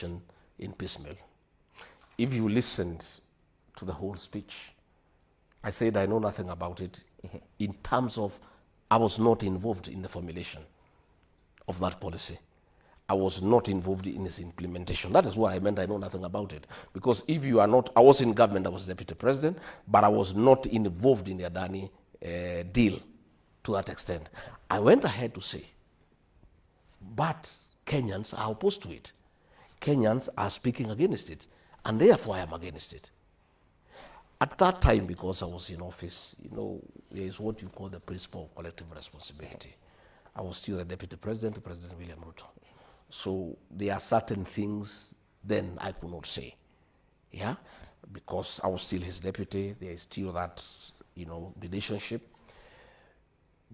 in piecemeal. If you listened to the whole speech, I said I know nothing about it in terms of I was not involved in the formulation of that policy. I was not involved in its implementation. That is why I meant I know nothing about it. Because if you are not, I was in government, I was deputy president, but I was not involved in the ADANI deal to that extent. I went ahead to say, but Kenyans are opposed to it. Kenyans are speaking against it, and therefore I am against it. At that time, because I was in office, there is what you call the principle of collective responsibility. I was still the deputy president, President William Ruto. So there are certain things then I could not say, because I was still his deputy. There is still that, relationship.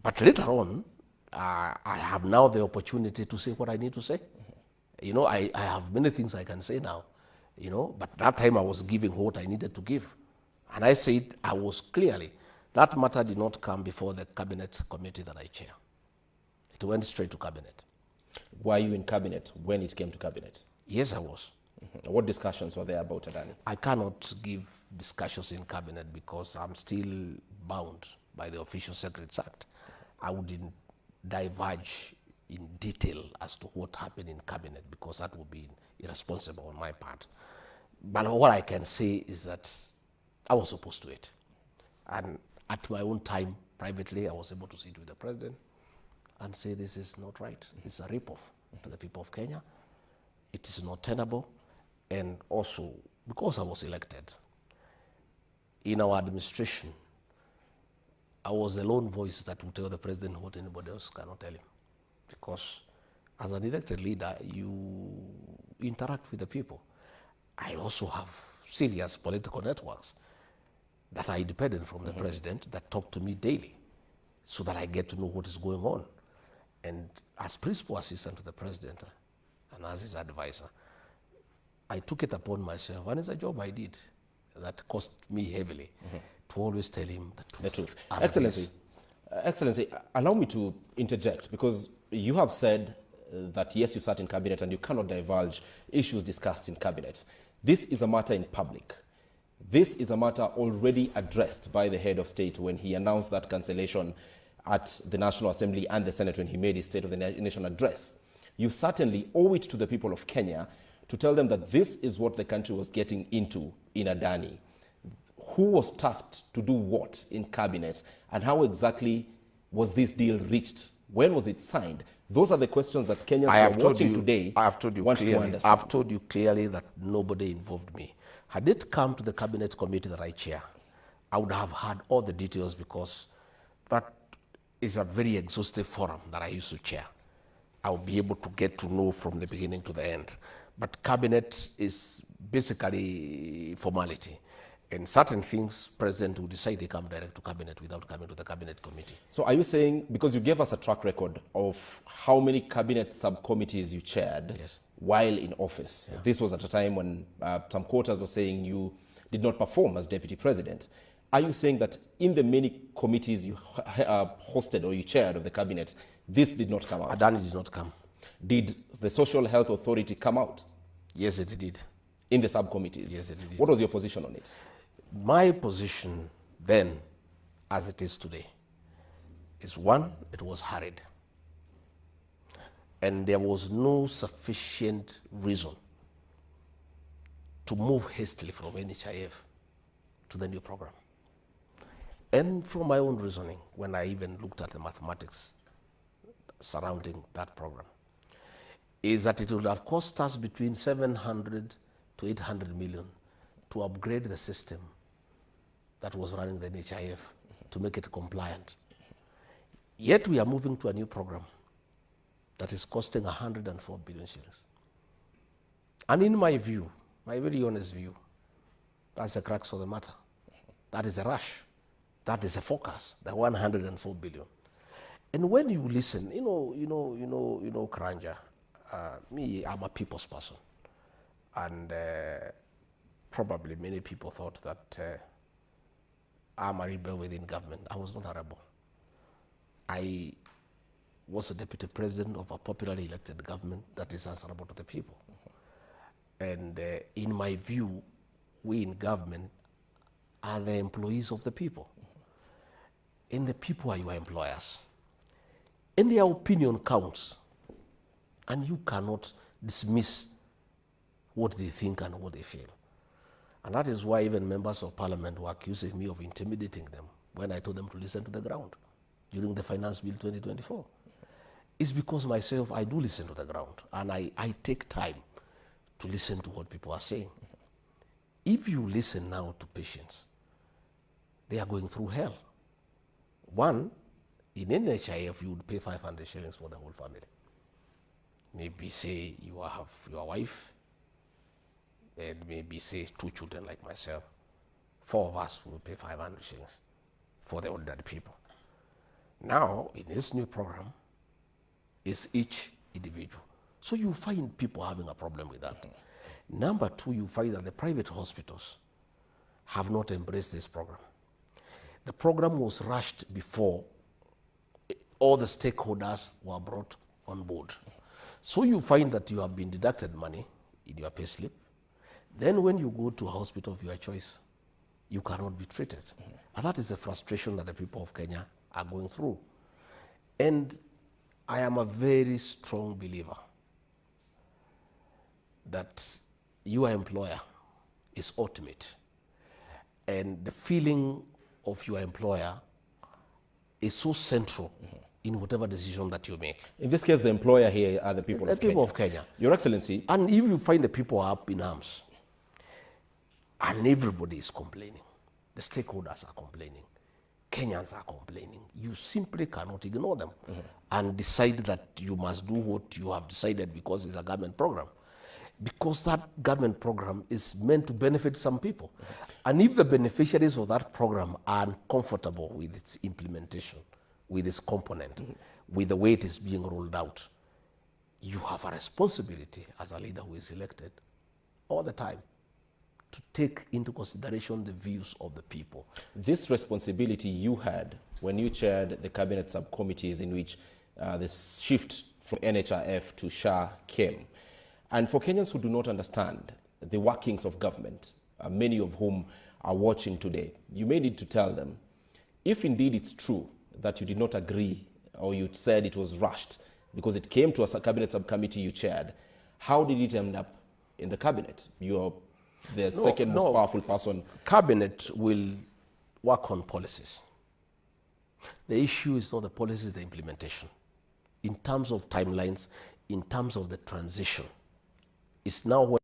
But later on, I have now the opportunity to say what I need to say. I have many things I can say now, but that time I was giving what I needed to give. And I said I was clearly, that matter did not come before the cabinet committee that I chair. It went straight to cabinet. Were you in cabinet when it came to cabinet? Yes, I was. What discussions were there about ADANI? I cannot give discussions in cabinet because I'm still bound by the Official Secrets Act. I wouldn't diverge in detail as to what happened in cabinet because that would be irresponsible on my part. But what I can say is that I was opposed to it. And at my own time, privately, I was able to sit with the president and say this is not right. It's a ripoff to the people of Kenya. It is not tenable. And also, because I was elected, in our administration, I was the lone voice that would tell the president what anybody else cannot tell him. Because as an elected leader, you interact with the people. I also have serious political networks that are independent from the president that talk to me daily so that I get to know what is going on. And as principal assistant to the president and as his advisor, I took it upon myself, and it's a job I did that cost me heavily to always tell him the truth. Excellency, allow me to interject because you have said that yes, you sat in cabinet and you cannot divulge issues discussed in cabinet. This is a matter in public. This is a matter already addressed by the head of state when he announced that cancellation at the National Assembly and the Senate when he made his State of the Nation address. You certainly owe it to the people of Kenya to tell them that this is what the country was getting into in ADANI. Who was tasked to do what in cabinet, and how exactly was this deal reached? When was it signed? Those are the questions that Kenyans are watching today I have told you want to clearly, understand. I've told you clearly that nobody involved me. Had it come to the cabinet committee that I chair, I would have had all the details because that is a very exhaustive forum that I used to chair. I will be able to get to know from the beginning to the end. But cabinet is basically formality. And certain things, president will decide they come direct to cabinet without coming to the cabinet committee. So are you saying, because you gave us a track record of how many cabinet subcommittees you chaired while in office. This was at a time when some quarters were saying you did not perform as deputy president. Are you saying that in the many committees you hosted or you chaired of the cabinet, this did not come out? ADANI did not come. Did the Social Health Authority come out? Yes, it did. In the subcommittees? Yes, it did. What was your position on it? My position then, as it is today, is one, it was hurried. And there was no sufficient reason to move hastily from NHIF to the new program. And from my own reasoning, when I even looked at the mathematics surrounding that program, is that it would have cost us between 700 to 800 million to upgrade the system that was running the NHIF to make it compliant. Yet we are moving to a new program that is costing 104 billion shillings. And in my view, my very honest view, that's the crux of the matter. That is a rush. That is a focus, the 104 billion. And when you listen, Karanja, me, I'm a people's person. And probably many people thought that I'm a rebel within government. I was not a rebel. I was a deputy president of a popularly elected government that is answerable to the people. And in my view, we in government are the employees of the people. And the people are your employers. And their opinion counts. And you cannot dismiss what they think and what they feel. And that is why even members of parliament were accusing me of intimidating them when I told them to listen to the ground during the Finance Bill 2024. It's because myself, I do listen to the ground, and I take time to listen to what people are saying. If you listen now to patients, they are going through hell. One, in NHIF, you would pay 500 shillings for the whole family. Maybe say you have your wife, and maybe say 2 children like myself. 4 of us will pay 500 shillings for the ordinary people. Now, in this new program, it's each individual. So you find people having a problem with that. Number 2, you find that the private hospitals have not embraced this program. The program was rushed before all the stakeholders were brought on board. So you find that you have been deducted money in your pay slip. Then when you go to a hospital of your choice, you cannot be treated. And that is the frustration that the people of Kenya are going through. And I am a very strong believer that your employer is ultimate. And the feeling of your employer is so central in whatever decision that you make. In this case, the employer here are the people of Kenya. The people of Kenya. Your Excellency. And if you find the people are up in arms, and everybody is complaining, the stakeholders are complaining, Kenyans are complaining, you simply cannot ignore them and decide that you must do what you have decided because it's a government program. Because that government program is meant to benefit some people. And if the beneficiaries of that program are uncomfortable with its implementation, with its component, with the way it is being rolled out, you have a responsibility as a leader who is elected all the time to take into consideration the views of the people. This responsibility you had when you chaired the cabinet subcommittees in which the shift from NHIF to SHA came. And for Kenyans who do not understand the workings of government, many of whom are watching today, you may need to tell them, if indeed it's true that you did not agree or you said it was rushed because it came to a cabinet subcommittee you chaired, how did it end up in the cabinet? You're the second most powerful person. Cabinet will work on policies. The issue is not the policies, the implementation. In terms of timelines, in terms of the transition, it's now